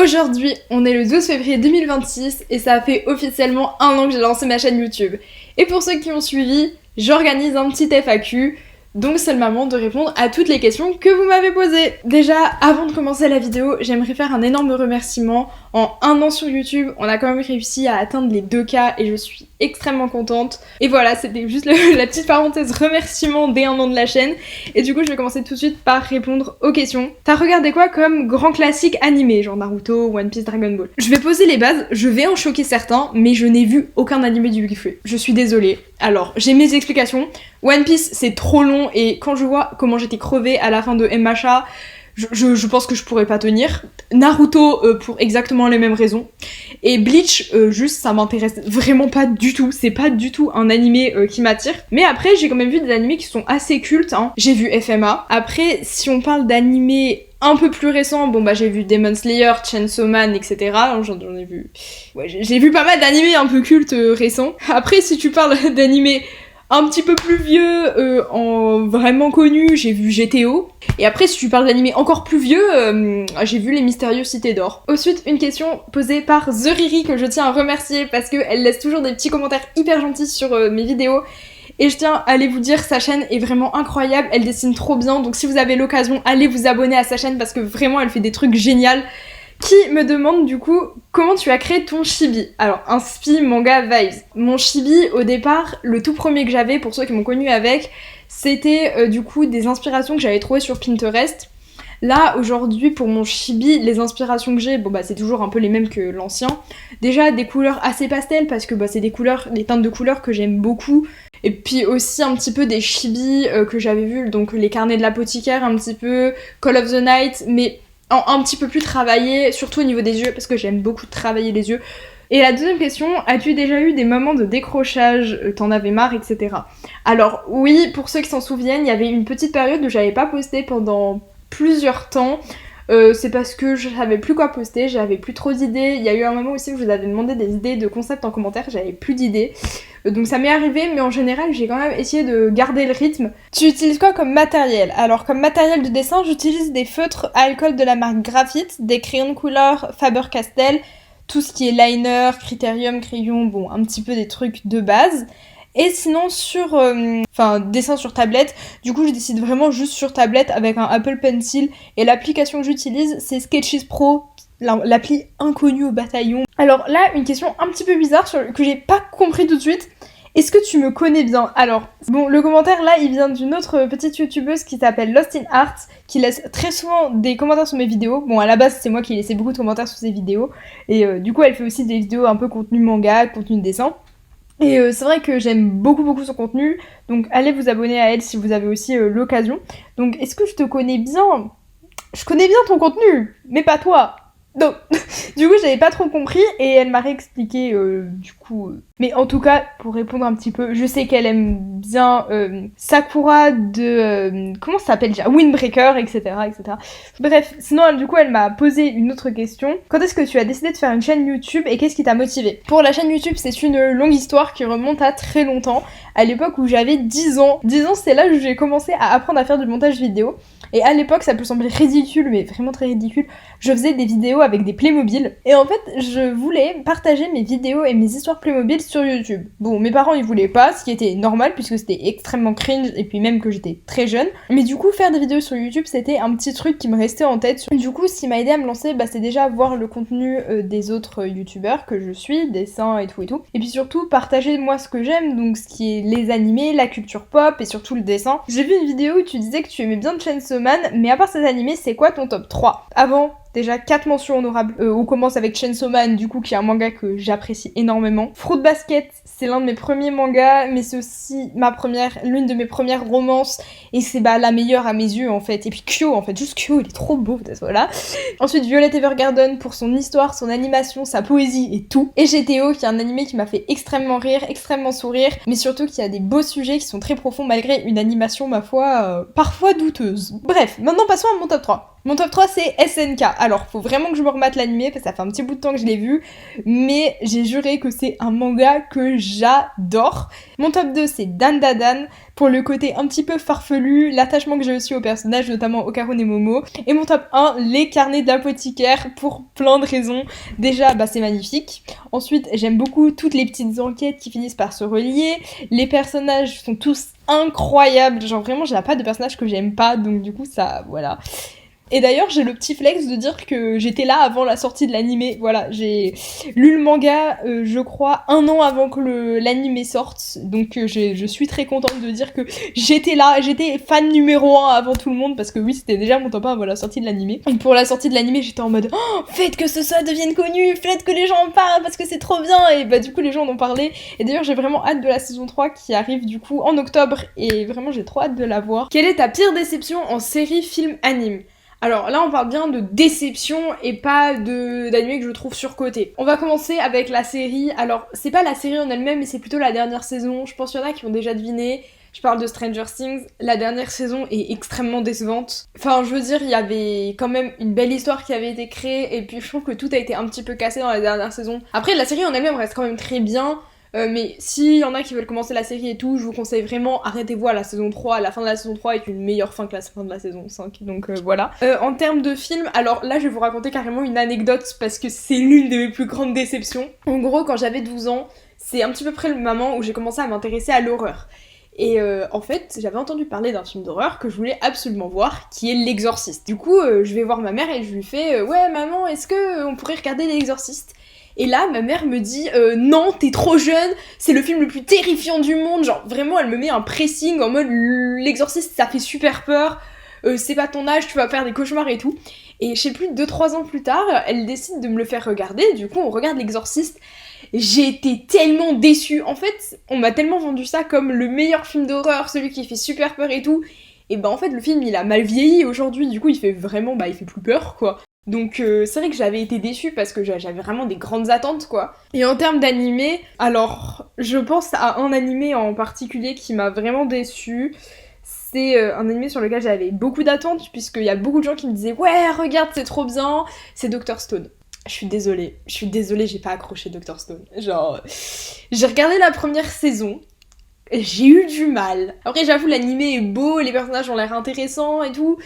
Aujourd'hui, on est le 12 février 2026 et ça fait officiellement 1 an que j'ai lancé ma chaîne YouTube. Et pour ceux qui ont suivi, j'organise un petit FAQ, donc c'est le moment de répondre à toutes les questions que vous m'avez posées. Déjà, avant de commencer la vidéo, j'aimerais faire un énorme remerciement. En 1 an sur YouTube, on a quand même réussi à atteindre les 2K et je suis extrêmement contente. Et voilà, c'était juste la petite parenthèse remerciement dès 1 an de la chaîne. Et du coup, je vais commencer tout de suite par répondre aux questions. T'as regardé quoi comme grand classique animé, genre Naruto, One Piece, Dragon Ball? Je vais poser les bases, je vais en choquer certains, mais je n'ai vu aucun animé du Big Free. Je suis désolée. Alors, j'ai mes explications. One Piece, c'est trop long et quand je vois comment j'étais crevée à la fin de MHA, je pense que je pourrais pas tenir. Naruto, pour exactement les mêmes raisons. Et Bleach, juste, ça m'intéresse vraiment pas du tout. C'est pas du tout un animé qui m'attire. Mais après, j'ai quand même vu des animés qui sont assez cultes, hein. J'ai vu FMA. Après, si on parle d'animés un peu plus récents, bon bah j'ai vu Demon Slayer, Chainsaw Man, etc. J'en ai vu... Ouais, j'ai vu pas mal d'animés un peu cultes récents. Après, si tu parles d'animés un petit peu plus vieux, en vraiment connu, j'ai vu GTO. Et après, si tu parles d'animé encore plus vieux, j'ai vu Les Mystérieuses Cités d'Or. Ensuite, une question posée par The Riri que je tiens à remercier parce qu'elle laisse toujours des petits commentaires hyper gentils sur mes vidéos. Et je tiens à aller vous dire, sa chaîne est vraiment incroyable, elle dessine trop bien, donc si vous avez l'occasion, allez vous abonner à sa chaîne parce que vraiment elle fait des trucs géniaux. Qui me demande du coup comment tu as créé ton chibi. Alors, inspi manga vibes. Mon chibi, au départ, le tout premier que j'avais, pour ceux qui m'ont connu avec, c'était du coup des inspirations que j'avais trouvées sur Pinterest. Là, aujourd'hui, pour mon chibi, les inspirations que j'ai, bon bah c'est toujours un peu les mêmes que l'ancien. Déjà, des couleurs assez pastel, parce que bah c'est des teintes de couleurs que j'aime beaucoup. Et puis aussi un petit peu des chibis que j'avais vus, donc les carnets de l'apothicaire un petit peu, Call of the Night, mais un petit peu plus travaillé, surtout au niveau des yeux, parce que j'aime beaucoup travailler les yeux. Et la deuxième question, as-tu déjà eu des moments de décrochage, t'en avais marre, etc. Alors oui, pour ceux qui s'en souviennent, il y avait une petite période où j'avais pas posté pendant plusieurs temps. C'est parce que je savais plus quoi poster, j'avais plus trop d'idées. Il y a eu un moment aussi où je vous avais demandé des idées de concepts en commentaire, j'avais plus d'idées. Donc ça m'est arrivé, mais en général j'ai quand même essayé de garder le rythme. Tu utilises quoi comme matériel? Alors comme matériel de dessin, j'utilise des feutres à alcool de la marque Graphite, des crayons de couleur Faber-Castell, tout ce qui est liner, critérium, crayon, bon un petit peu des trucs de base. Et sinon dessin sur tablette, du coup je décide vraiment juste sur tablette avec un Apple Pencil et l'application que j'utilise c'est Sketches Pro, l'appli inconnue au bataillon. Alors là, une question un petit peu bizarre que j'ai pas compris tout de suite. Est-ce que tu me connais bien? Alors, bon, le commentaire là, il vient d'une autre petite youtubeuse qui s'appelle Lost in Art, qui laisse très souvent des commentaires sur mes vidéos. Bon, à la base, c'est moi qui laissais beaucoup de commentaires sur ses vidéos. Et du coup, elle fait aussi des vidéos un peu contenu manga, contenu de dessin. Et c'est vrai que j'aime beaucoup son contenu, donc allez vous abonner à elle si vous avez aussi l'occasion. Donc est-ce que je te connais bien? Je connais bien ton contenu, mais pas toi. Donc, du coup, j'avais pas trop compris et elle m'a réexpliqué Mais en tout cas, pour répondre un petit peu, je sais qu'elle aime bien Sakura de... comment ça s'appelle déjà? Windbreaker, etc., etc. Bref, sinon, du coup, elle m'a posé une autre question. Quand est-ce que tu as décidé de faire une chaîne YouTube et qu'est-ce qui t'a motivé? Pour la chaîne YouTube, c'est une longue histoire qui remonte à très longtemps. À l'époque où j'avais 10 ans. 10 ans, c'est là où j'ai commencé à apprendre à faire du montage vidéo. Et à l'époque, ça peut sembler ridicule, mais vraiment très ridicule, je faisais des vidéos avec des Playmobil. Et en fait, je voulais partager mes vidéos et mes histoires Playmobil sur YouTube. Bon, mes parents, ils voulaient pas, ce qui était normal, puisque c'était extrêmement cringe, et puis même que j'étais très jeune. Mais du coup, faire des vidéos sur YouTube, c'était un petit truc qui me restait en tête. Du coup, ce qui m'a aidé à me lancer, c'est déjà voir le contenu des autres youtubeurs que je suis, dessins et tout. Et puis surtout, partager moi ce que j'aime, donc ce qui est les animés, la culture pop, et surtout le dessin. J'ai vu une vidéo où tu disais que tu aimais bien Chainsaw Man, mais à part ces animés, c'est quoi ton top 3? Avant, déjà 4 mentions honorables. On commence avec Chainsaw Man, du coup, qui est un manga que j'apprécie énormément. Fruit Basket, c'est l'un de mes premiers mangas, mais c'est aussi l'une de mes premières romances, et c'est la meilleure à mes yeux, en fait. Et puis Kyo, en fait, juste Kyo, il est trop beau, voilà. Ensuite, Violet Evergarden, pour son histoire, son animation, sa poésie et tout. Et GTO, qui est un animé qui m'a fait extrêmement rire, extrêmement sourire, mais surtout qui a des beaux sujets qui sont très profonds, malgré une animation, ma foi, parfois douteuse. Bref, maintenant passons à mon top 3. Mon top 3 c'est SNK. Alors faut vraiment que je me remette l'animé parce que ça fait un petit bout de temps que je l'ai vu, mais j'ai juré que c'est un manga que j'adore. Mon top 2 c'est Dandadan pour le côté un petit peu farfelu, l'attachement que j'ai aussi aux personnages, notamment Okarun et Momo. Et mon top 1, les carnets d'apothicaire pour plein de raisons. Déjà c'est magnifique. Ensuite j'aime beaucoup toutes les petites enquêtes qui finissent par se relier. Les personnages sont tous incroyables, genre vraiment j'ai pas de personnage que j'aime pas, donc du coup ça voilà. Et d'ailleurs, j'ai le petit flex de dire que j'étais là avant la sortie de l'animé. Voilà, j'ai lu le manga, je crois, 1 an avant que l'animé sorte. Donc je suis très contente de dire que j'étais là, j'étais fan numéro 1 avant tout le monde. Parce que oui, c'était déjà mon top 1 avant la sortie de l'animé. Et pour la sortie de l'animé, j'étais en mode oh, faites que ça devienne connu, faites que les gens en parlent parce que c'est trop bien. Et du coup, les gens en ont parlé. Et d'ailleurs, j'ai vraiment hâte de la saison 3 qui arrive du coup en octobre. Et vraiment, j'ai trop hâte de la voir. Quelle est ta pire déception en série, film, anime ? Alors là on parle bien de déception et pas d'anime que je trouve surcoté. On va commencer avec la série. Alors c'est pas la série en elle-même mais c'est plutôt la dernière saison. Je pense qu'il y en a qui ont déjà deviné. Je parle de Stranger Things. La dernière saison est extrêmement décevante. Enfin je veux dire il y avait quand même une belle histoire qui avait été créée et puis je trouve que tout a été un petit peu cassé dans la dernière saison. Après la série en elle-même reste quand même très bien. Mais s'il y en a qui veulent commencer la série et tout, je vous conseille vraiment, arrêtez-vous à la saison 3, la fin de la saison 3 est une meilleure fin que la fin de la saison 5, donc voilà. En termes de film, alors là je vais vous raconter carrément une anecdote parce que c'est l'une de mes plus grandes déceptions. En gros, quand j'avais 12 ans, c'est un petit peu près le moment où j'ai commencé à m'intéresser à l'horreur. Et en fait, j'avais entendu parler d'un film d'horreur que je voulais absolument voir, qui est L'Exorciste. Du coup, je vais voir ma mère et je lui fais ouais maman, est-ce que on pourrait regarder L'Exorciste ? Et là, ma mère me dit non, t'es trop jeune, c'est le film le plus terrifiant du monde. Genre, vraiment, elle me met un pressing en mode L'exorciste, ça fait super peur, c'est pas ton âge, tu vas faire des cauchemars et tout. Et je sais plus, 2-3 ans plus tard, elle décide de me le faire regarder. Du coup, on regarde L'Exorciste. J'ai été tellement déçue. En fait, on m'a tellement vendu ça comme le meilleur film d'horreur, celui qui fait super peur et tout. Et en fait, le film, il a mal vieilli aujourd'hui. Du coup, il fait vraiment, il fait plus peur, quoi. Donc c'est vrai que j'avais été déçue parce que j'avais vraiment des grandes attentes quoi. Et en termes d'animé, alors je pense à un animé en particulier qui m'a vraiment déçue. C'est un animé sur lequel j'avais beaucoup d'attentes puisqu'il y a beaucoup de gens qui me disaient ouais regarde c'est trop bien, c'est Dr Stone. Je suis désolée, j'ai pas accroché Dr Stone. Genre, j'ai regardé la première saison, j'ai eu du mal. Après j'avoue l'animé est beau, les personnages ont l'air intéressants et tout.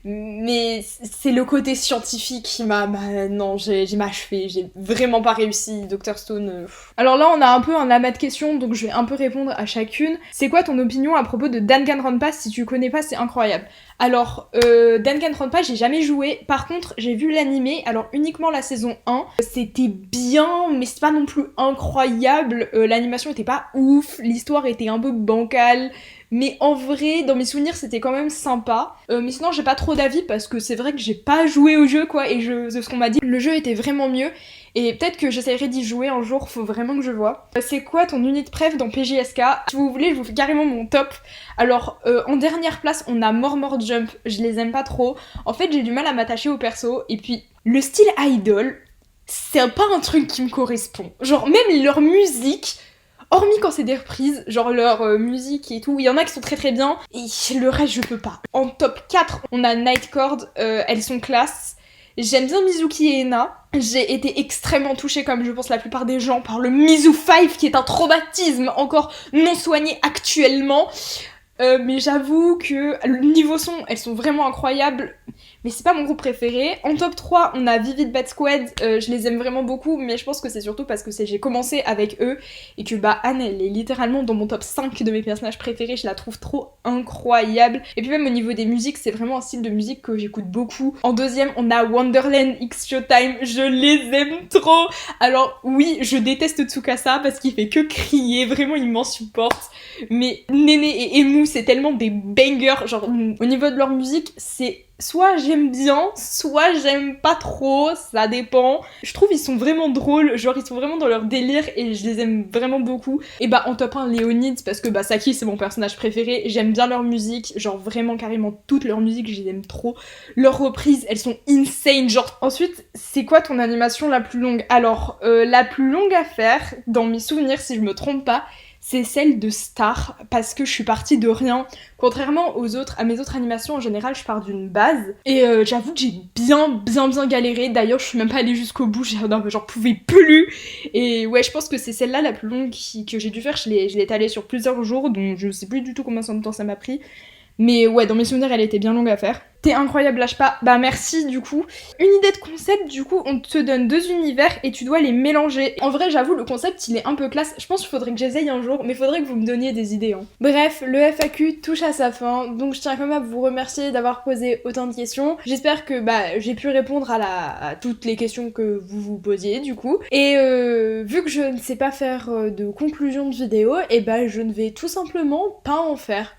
Mais c'est le côté scientifique qui non, j'ai achevé, j'ai vraiment pas réussi, Dr Stone. Alors là, on a un peu un amas de questions, donc je vais un peu répondre à chacune. C'est quoi ton opinion à propos de Danganronpa ? Si tu connais pas, c'est incroyable. Alors, Danganronpa, j'ai jamais joué. Par contre, j'ai vu l'animé, alors uniquement la saison 1. C'était bien, mais c'est pas non plus incroyable. L'animation était pas ouf, l'histoire était un peu bancale. Mais en vrai, dans mes souvenirs, c'était quand même sympa. Mais sinon, j'ai pas trop d'avis parce que c'est vrai que j'ai pas joué au jeu, quoi. Et de ce qu'on m'a dit, le jeu était vraiment mieux. Et peut-être que j'essaierai d'y jouer un jour, faut vraiment que je vois. C'est quoi ton unit préf dans PJSK ? Si vous voulez, je vous fais carrément mon top. Alors, en dernière place, on a More Jump. Je les aime pas trop. En fait, j'ai du mal à m'attacher au perso. Et puis, le style idol, c'est pas un truc qui me correspond. Genre, même leur musique... Hormis quand c'est des reprises, genre leur musique et tout, il y en a qui sont très très bien, et le reste je peux pas. En top 4, on a Nightcord, elles sont classe. J'aime bien Mizuki et Ena. J'ai été extrêmement touchée, comme je pense la plupart des gens, par le Mizu 5, qui est un traumatisme encore non soigné actuellement. Mais j'avoue que niveau son, elles sont vraiment incroyables. Mais c'est pas mon groupe préféré. En top 3, on a Vivid Bad Squad. Je les aime vraiment beaucoup, mais je pense que c'est surtout parce que j'ai commencé avec eux. Et que Anne, elle est littéralement dans mon top 5 de mes personnages préférés. Je la trouve trop incroyable. Et puis même au niveau des musiques, c'est vraiment un style de musique que j'écoute beaucoup. En deuxième, on a Wonderland X Showtime. Je les aime trop. Alors oui, je déteste Tsukasa parce qu'il fait que crier. Vraiment, il m'insupporte. Mais Néné et Emu, c'est tellement des bangers. Genre, au niveau de leur musique, c'est... soit j'aime bien, soit j'aime pas trop, ça dépend. Je trouve ils sont vraiment drôles, genre ils sont vraiment dans leur délire et je les aime vraiment beaucoup. Et en top 1, Léonides, parce que Saki c'est mon personnage préféré, j'aime bien leur musique, genre vraiment carrément toute leur musique, je les aime trop. Leurs reprises, elles sont insane, genre... Ensuite, c'est quoi ton animation la plus longue ? Alors, la plus longue à faire, dans mes souvenirs si je me trompe pas, c'est celle de Star, parce que je suis partie de rien. Contrairement à mes autres animations, en général, je pars d'une base. Et j'avoue que j'ai bien galéré. D'ailleurs, je suis même pas allée jusqu'au bout, j'en pouvais plus. Et ouais, je pense que c'est celle-là la plus longue que j'ai dû faire. Je l'ai étalée sur plusieurs jours, donc je sais plus du tout combien de temps ça m'a pris. Mais ouais, dans mes souvenirs, elle était bien longue à faire. T'es incroyable, lâche pas. Bah merci du coup. Une idée de concept, du coup, on te donne 2 univers et tu dois les mélanger. En vrai, j'avoue, le concept, il est un peu classe. Je pense qu'il faudrait que j'essaye un jour, mais faudrait que vous me donniez des idées. Hein. Bref, le FAQ touche à sa fin, donc je tiens quand même à vous remercier d'avoir posé autant de questions. J'espère que j'ai pu répondre à toutes les questions que vous vous posiez, du coup. Et vu que je ne sais pas faire de conclusion de vidéo, et je ne vais tout simplement pas en faire.